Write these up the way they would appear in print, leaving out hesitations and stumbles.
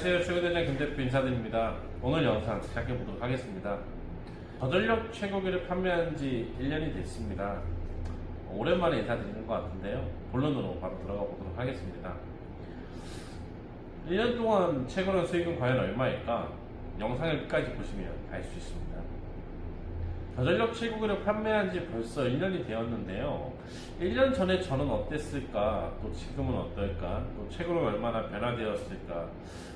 안녕하세요. 최고대장 김대표 인사드립니다. 오늘 영상 시작해 보도록 하겠습니다. 저전력 최고기를 판매한 지 1년이 됐습니다. 오랜만에 인사드리는 것 같은데요. 본론으로 바로 들어가 보도록 하겠습니다. 1년 동안 채굴한 수익은 과연 얼마일까? 영상을 끝까지 보시면 알 수 있습니다. 저전력 채굴기를 판매한 지 벌써 1년이 되었는데요. 1년 전에 저는 어땠을까? 또 지금은 어떨까? 또 채굴은 얼마나 변화되었을까?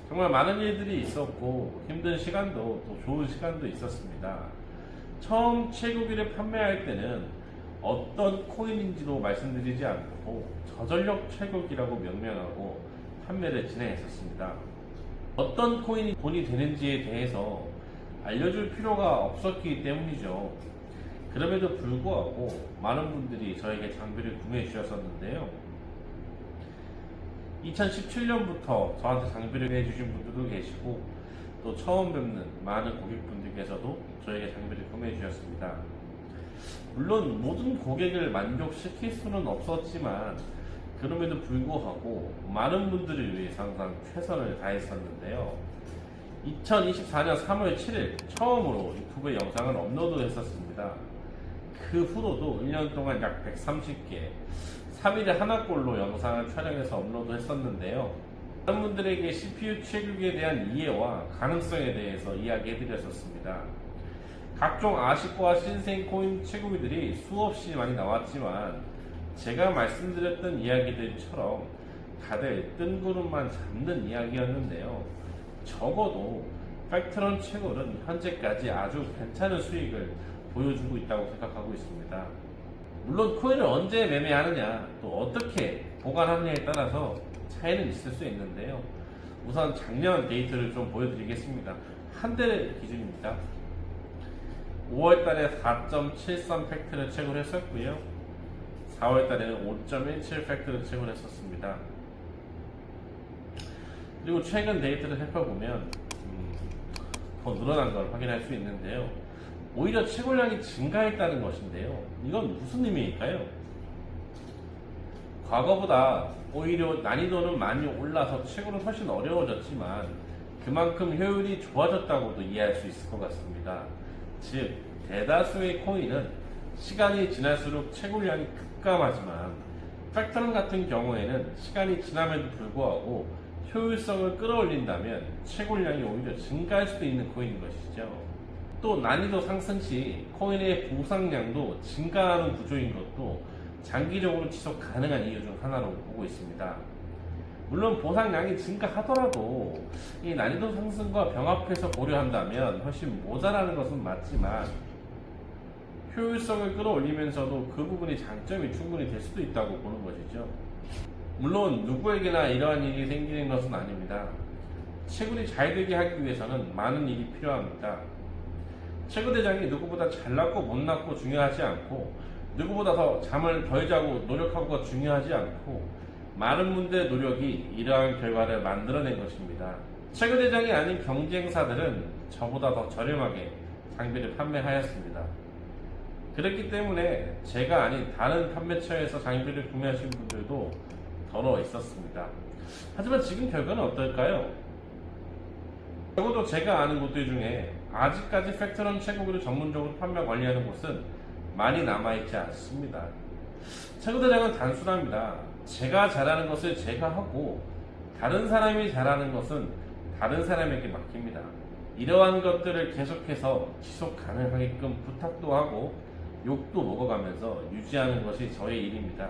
정말 많은 일들이 있었고 힘든 시간도 또 좋은 시간도 있었습니다. 처음 채굴기를 판매할 때는 어떤 코인인지도 말씀드리지 않고 저전력 채굴기라고 명명하고 판매를 진행했었습니다. 어떤 코인이 돈이 되는지에 대해서 알려줄 필요가 없었기 때문이죠. 그럼에도 불구하고 많은 분들이 저에게 장비를 구매해 주셨었는데요. 2017년부터 저한테 장비를 구매해 주신 분들도 계시고 또 처음 뵙는 많은 고객분들께서도 저에게 장비를 구매해 주셨습니다. 물론 모든 고객을 만족시킬 수는 없었지만 그럼에도 불구하고 많은 분들을 위해서 항상 최선을 다했었는데요. 2024년 3월 7일 처음으로 유튜브에 영상을 업로드 했었습니다. 그 후로도 1년 동안 약 130개, 3일에 하나꼴로 영상을 촬영해서 업로드 했었는데요. 다른 분들에게 CPU 채굴기에 대한 이해와 가능성에 대해서 이야기해드렸었습니다. 각종 아식과 신생 코인 채굴기들이 수없이 많이 나왔지만 제가 말씀드렸던 이야기들처럼 다들 뜬구름만 잡는 이야기였는데요. 적어도 팩트런 채굴은 현재까지 아주 괜찮은 수익을 보여주고 있다고 생각하고 있습니다. 물론 코인을 언제 매매하느냐 또 어떻게 보관하느냐에 따라서 차이는 있을 수 있는데요. 우선 작년 데이터를 좀 보여드리겠습니다. 한 달 기준입니다. 5월달에 4.73 팩트를 채굴했었고요. 4월달에는 5.17 팩트를 채굴했었습니다. 그리고 최근 데이터를 살펴보면 더 늘어난 걸 확인할 수 있는데요. 오히려 채굴량이 증가했다는 것인데요. 이건 무슨 의미일까요? 과거보다 오히려 난이도는 많이 올라서 채굴은 훨씬 어려워졌지만 그만큼 효율이 좋아졌다고도 이해할 수 있을 것 같습니다. 즉 대다수의 코인은 시간이 지날수록 채굴량이 급감하지만 팩트런 같은 경우에는 시간이 지남에도 불구하고 효율성을 끌어올린다면 채굴량이 오히려 증가할 수도 있는 코인인 것이죠. 또 난이도 상승 시 코인의 보상량도 증가하는 구조인 것도 장기적으로 지속 가능한 이유 중 하나로 보고 있습니다. 물론 보상량이 증가하더라도 이 난이도 상승과 병합해서 고려한다면 훨씬 모자라는 것은 맞지만 효율성을 끌어올리면서도 그 부분이 장점이 충분히 될 수도 있다고 보는 것이죠. 물론 누구에게나 이러한 일이 생기는 것은 아닙니다. 채굴이 잘 되게 하기 위해서는 많은 일이 필요합니다. 채굴대장이 누구보다 잘났고 못났고 중요하지 않고 누구보다 더 잠을 덜 자고 노력하고가 중요하지 않고 많은 분들의 노력이 이러한 결과를 만들어낸 것입니다. 채굴대장이 아닌 경쟁사들은 저보다 더 저렴하게 장비를 판매하였습니다. 그렇기 때문에 제가 아닌 다른 판매처에서 장비를 구매하신 분들도 더러 있었습니다. 하지만 지금 결과는 어떨까요? 적어도 제가 아는 곳들 중에 아직까지 팩트런 채굴기를 전문적으로 판매 관리하는 곳은 많이 남아있지 않습니다. 채굴대장은 단순합니다. 제가 잘하는 것을 제가 하고 다른 사람이 잘하는 것은 다른 사람에게 맡깁니다. 이러한 것들을 계속해서 지속 가능하게끔 부탁도 하고 욕도 먹어가면서 유지하는 것이 저의 일입니다.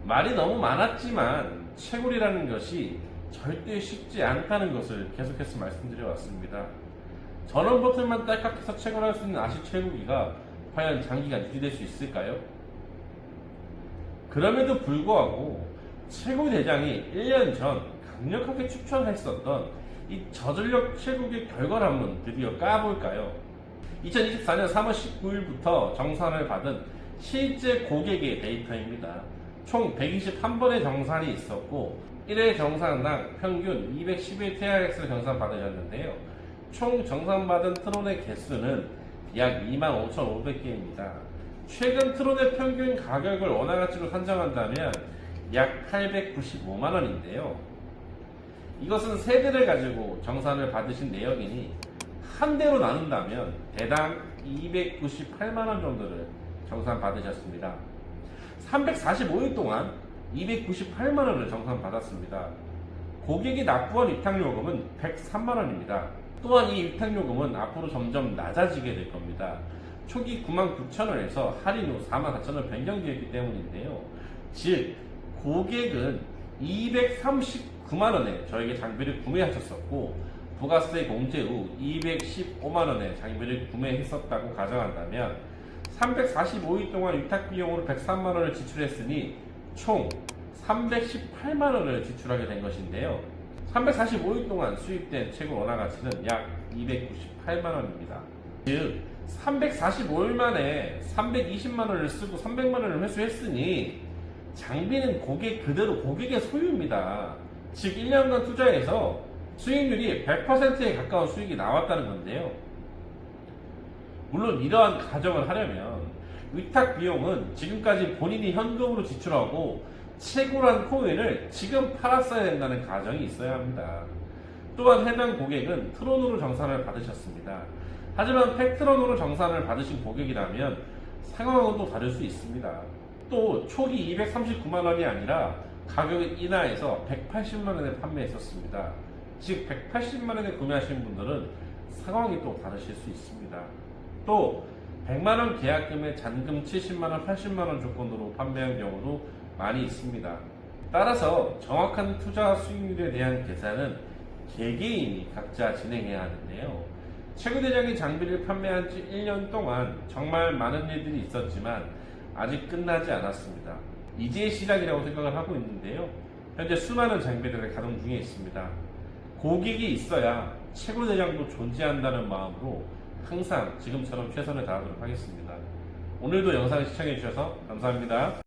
말이 너무 많았지만 채굴이라는 것이 절대 쉽지 않다는 것을 계속해서 말씀드려 왔습니다. 전원 버튼만 딸깍해서 채굴할 수 있는 아식 채굴기가 과연 장기간 유지될 수 있을까요? 그럼에도 불구하고 채굴 대장이 1년 전 강력하게 추천했었던 이 저전력 채굴기 결과를 한번 드디어 까볼까요? 2024년 3월 19일부터 정산을 받은 실제 고객의 데이터입니다. 총 121번의 정산이 있었고 1회 정산당 평균 211TRX를 정산받으셨는데요. 총 정산받은 트론의 개수는 약 25,500개입니다. 최근 트론의 평균 가격을 원화가치로 산정한다면 약 895만원인데요. 이것은 세대를 가지고 정산을 받으신 내역이니 한 대로 나눈다면 대당 298만원 정도를 정산 받으셨습니다. 345일 동안 298만원을 정산 받았습니다. 고객이 납부한 위탁요금은 103만원입니다. 또한 이 위탁요금은 앞으로 점점 낮아지게 될 겁니다. 초기 99,000원에서 할인 후 44,000원 변경되었기 때문인데요. 즉 고객은 239만원에 저에게 장비를 구매하셨었고 부가세 공제 후 215만원에 장비를 구매했었다고 가정한다면 345일 동안 위탁비용으로 103만원을 지출했으니 총 318만원을 지출하게 된 것인데요. 345일 동안 수입된 채굴 원화 가치는 약 298만원입니다. 즉 345일 만에 320만원을 쓰고 300만원을 회수했으니 장비는 고객 그대로 고객의 소유입니다. 즉 1년간 투자해서 수익률이 100%에 가까운 수익이 나왔다는 건데요. 물론 이러한 가정을 하려면 위탁 비용은 지금까지 본인이 현금으로 지출하고 채굴한 코인을 지금 팔았어야 된다는 가정이 있어야 합니다. 또한 해당 고객은 트론으로 정산을 받으셨습니다. 하지만 팩트론으로 정산을 받으신 고객이라면 상황은 또 다를 수 있습니다. 또 초기 239만원이 아니라 가격을 인하해서 180만원에 판매했었습니다. 즉 180만원에 구매하신 분들은 상황이 또 다르실 수 있습니다. 또 100만원 계약금에 잔금 70만원, 80만원 조건으로 판매한 경우도 많이 있습니다. 따라서 정확한 투자 수익률에 대한 계산은 개개인이 각자 진행해야 하는데요. 최고대장이 장비를 판매한 지 1년 동안 정말 많은 일들이 있었지만 아직 끝나지 않았습니다. 이제 시작이라고 생각을 하고 있는데요. 현재 수많은 장비들을 가동 중에 있습니다. 고객이 있어야 최고대장도 존재한다는 마음으로 항상 지금처럼 최선을 다하도록 하겠습니다. 오늘도 영상 시청해 주셔서 감사합니다.